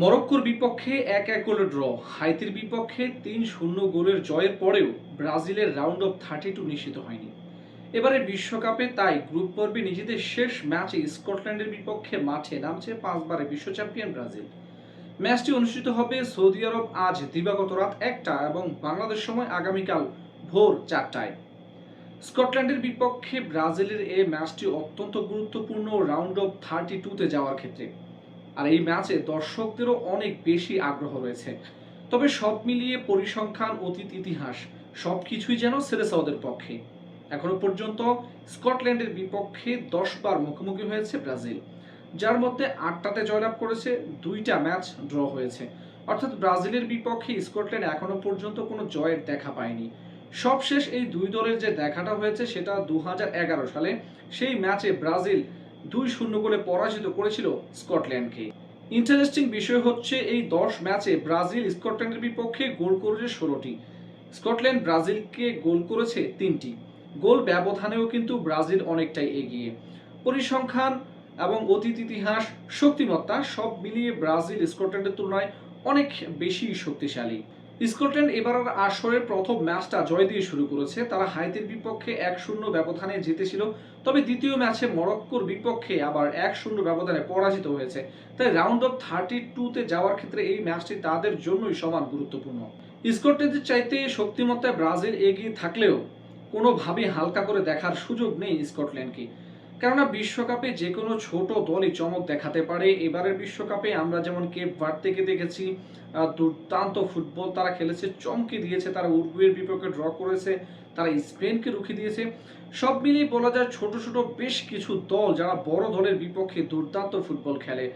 মরক্কোর বিপক্ষে ১-১ গোলের ড্র, হাইতির বিপক্ষে ৩-০ গোলের জয়ের পরেও ব্রাজিলের রাউন্ড অফ 32 নিশ্চিত হয়নি। এবারের বিশ্বকাপে তাই গ্রুপ পর্বে নিজেদের শেষ ম্যাচে স্কটল্যান্ডের বিপক্ষে মাঠে নামছে ৫ বারের বিশ্ব চ্যাম্পিয়ন ব্রাজিল। ম্যাচটি অনুষ্ঠিত হবে সৌদি আরব আজ দিবাগত রাত ১টা এবং বাংলাদেশ সময় আগামীকাল ভোর ৪টায়। স্কটল্যান্ডের বিপক্ষে ব্রাজিলের এই ম্যাচটি অত্যন্ত গুরুত্বপূর্ণ রাউন্ড অফ 32-তে যাওয়ার ক্ষেত্রে। আর এই ম্যাচে দর্শকদেরও অনেক বেশি আগ্রহ রয়েছে। তবে সব মিলিয়ে পরিসংখ্যান, অতীত, ইতিহাস সবকিছুই যেন ছেড়েছে ওদের পক্ষে। এখনো পর্যন্ত স্কটল্যান্ডের বিপক্ষে ১০ বার মুখোমুখি হয়েছে ব্রাজিল, যার মধ্যে ৮টাতে জয়লাভ করেছে, ২টা ম্যাচ ড্র হয়েছে। অর্থাৎ ব্রাজিলের বিপক্ষে স্কটল্যান্ড এখনো পর্যন্ত কোনো জয়ের দেখা পায়নি। সবশেষ এই দুই দলের যে দেখাটা হয়েছে সেটা ২০১১ সালে। সেই ম্যাচে ব্রাজিল ২-০ গোলে পরাজিত করেছিল স্কটল্যান্ডকে। ইন্টারেস্টিং বিষয় হচ্ছে এই ১০ ম্যাচে ব্রাজিল স্কটল্যান্ডের বিপক্ষে গোল করেছে ১৬টি, স্কটল্যান্ড ব্রাজিলকে গোল করেছে ৩টি। গোল ব্যবধানেও কিন্তু ব্রাজিল অনেকটাই এগিয়ে। পরিসংখ্যান এবং অতীত, ইতিহাস, শক্তিমত্তা সব মিলিয়ে ব্রাজিল স্কটল্যান্ডের তুলনায় অনেক বেশি শক্তিশালী। স্কটল্যান্ড এবারের আসরের প্রথম ম্যাচটা জয় দিয়ে শুরু করেছে। তারা হাইতির বিপক্ষে ১-০ ব্যবধানে জিতেছিল। তবে দ্বিতীয় ম্যাচে মরক্কোর বিপক্ষে আবার ১-০ ব্যবধানে পরাজিত হয়েছে। তাই রাউন্ড অফ 32-তে যাওয়ার ক্ষেত্রে এই ম্যাচটি তাদের জন্যই সমান গুরুত্বপূর্ণ। স্কটল্যান্ডের চাইতে শক্তিমত্তায় ব্রাজিল এগিয়ে থাকলেও কোনোভাবেই হালকা করে দেখার সুযোগ নেই স্কটল্যান্ডকে। কেননা বিশ্বকাপে যে কোনো ছোট দলই চমক দেখাতে পারে। এবারের বিশ্বকাপে আমরা যেমন কেপ ভার্দেকে দেখেছি, দুর্দান্ত ফুটবল তারা খেলেছে, চমকে দিয়েছে। তারা উরুগুয়ের বিপক্ষে ড্র করেছে, তারা স্পেনকে রুখে দিয়েছে। সব মিলিয়ে বলা যায় ছোট ছোট বেশ কিছু দল যারা বড় দলের বিপক্ষে দুর্দান্ত ফুটবল খেলে।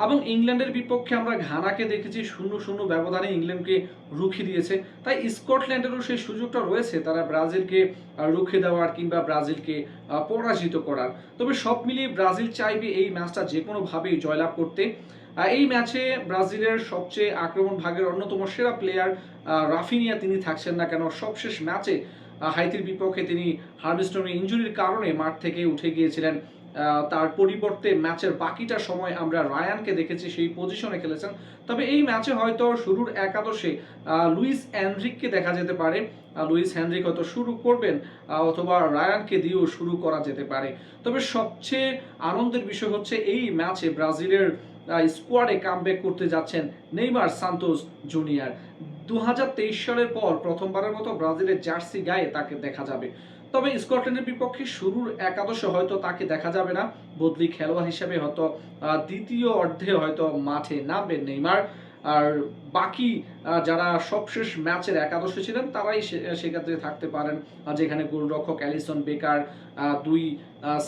এবং ইংল্যান্ডের বিপক্ষে আমরা ঘানাকে দেখেছি ০-০ ব্যবধানে ইংল্যান্ডকে রুখে দিয়েছে। তাই স্কটল্যান্ডেরও সেই সুযোগটা রয়েছে তারা ব্রাজিলকে রুখে দেওয়ার কিংবা ব্রাজিলকে পরাজিত করার। তবে সব মিলিয়ে ব্রাজিল চাইবে এই ম্যাচটা যে কোনোভাবেই জয়লাভ করতে। এই ম্যাচে ব্রাজিলের সবচেয়ে আক্রমণ ভাগের অন্যতম সেরা প্লেয়ার রাফিনিয়া তিনি থাকছেন না কেন। সবশেষ ম্যাচে হাইতির বিপক্ষে তিনি হার্ভেস্টনের ইনজুরির কারণে মাঠ থেকে উঠে গিয়েছিলেন। তার পরিবর্তে ম্যাচের বাকিটা সময় আমরা রায়ানকে দেখেছি, সেই পজিশনে খেলেছেন। তবে এই ম্যাচে হয়তো শুরুর একাদশে লুইস এনরিককে দেখা যেতে পারে। লুইস হেনরিক হয়তো শুরু করবেন, অথবা রায়ানকে দিয়েও শুরু করা যেতে পারে। তবে সবচেয়ে আনন্দের বিষয় হচ্ছে এই ম্যাচে ব্রাজিলের স্কোয়াডে কামব্যাক করতে যাচ্ছেন নেইমার সান্তোস জুনিয়র। ২০২৩ সালের পর প্রথমবারের মতো ব্রাজিলের জার্সি গায়ে তাকে দেখা যাবে। তবে স্কটল্যান্ডের বিপক্ষে শুরুর একাদশে হয়তো তাকে দেখা যাবে না, বদলি খেলোয়াড় হিসেবে হয়তো দ্বিতীয় অর্ধে হয়তো মাঠে নামবেন নেইমার। আর বাকি যারা সবশেষ ম্যাচের একাদশে ছিলেন তারাই সেক্ষেত্রে থাকতে পারেন, যেখানে গোলরক্ষক অ্যালিসন বেকার, দুই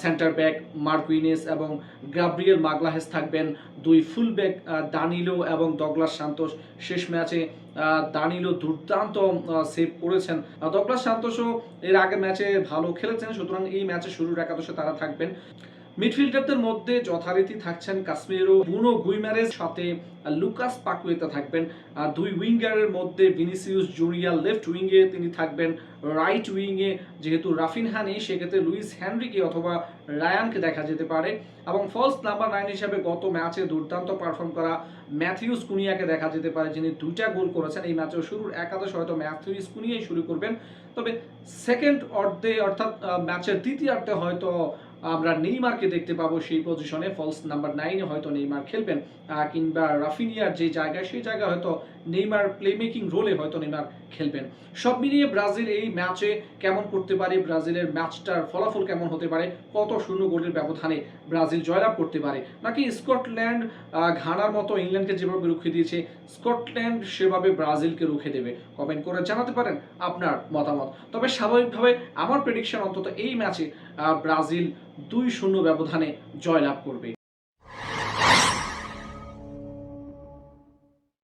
সেন্টার ব্যাক মার্কুইনেস এবং গ্যাব্রিয়েল মাগলাহেস থাকবেন, দুই ফুল ব্যাক দানিলো এবং ডগলাস সান্তোস। শেষ ম্যাচে দানিলো দুর্দান্ত সেভ করেছেন। ডগলাস সান্তোসও এর আগের ম্যাচে ভালো খেলেছেন, সুতরাং এই ম্যাচে শুরুর একাদশে তারা থাকবেন। মিডফিল্ডারদের মধ্যে যথারীতি থাকছেন কাসমিরো, বুনো গুইমারেজ, সাথে লুকাস পাকুয়েতা থাকবেন। দুই উইঙ্গারের মধ্যে ভিনিসিয়াস জুনিয়র লেফট উইংয়ে তিনি থাকবেন। রাইট উইংয়ে যেহেতু রাফিনহা নেই, সেক্ষেত্রে লুইস হেনরিকে অথবা রায়ানকে দেখা যেতে পারে। এবং ফলস নাম্বার 9 হিসেবে গত ম্যাচে দুর্দান্ত পারফর্ম করা ম্যাথিউস কুনিয়াকে দেখা যেতে পারে, যিনি 2টা গোল করেছেন। এই ম্যাচেও শুরুর একাদশ হয়তো ম্যাথিউস কুনিয়াই শুরু করবেন। তবে সেকেন্ড অর্ধে অর্থাৎ ম্যাচের দ্বিতীয়ার্ধে হয়তো আমরা নেইমারকে দেখতে পাবো সেই পজিশনে। ফলস নাম্বার 9-এ হয়তো নেইমার খেলবেন, কিংবা রাফিনিয়ার যে জায়গায় সেই জায়গায় হয়তো নেইমার প্লেমেকিং রোলে হয়তো নেইমার খেলবেন। সব মিলিয়ে ব্রাজিল এই ম্যাচে কেমন করতে পারে, ব্রাজিলের ম্যাচটার ফলাফল কেমন হতে পারে, কত শূন্য গোলের ব্যবধানে ব্রাজিল জয়লাভ করতে পারে, নাকি স্কটল্যান্ড ঘানার মতো ইংল্যান্ডকে যেভাবে রুখে দিয়েছে স্কটল্যান্ড সেভাবে ব্রাজিলকে রুখে দেবে, কমেন্ট করে জানাতে পারেন আপনার মতামত। তবে স্বাভাবিকভাবে আমার প্রেডিকশন অন্তত এই ম্যাচে ব্রাজিল ২-০ ব্যবধানে জয়লাভ করবে।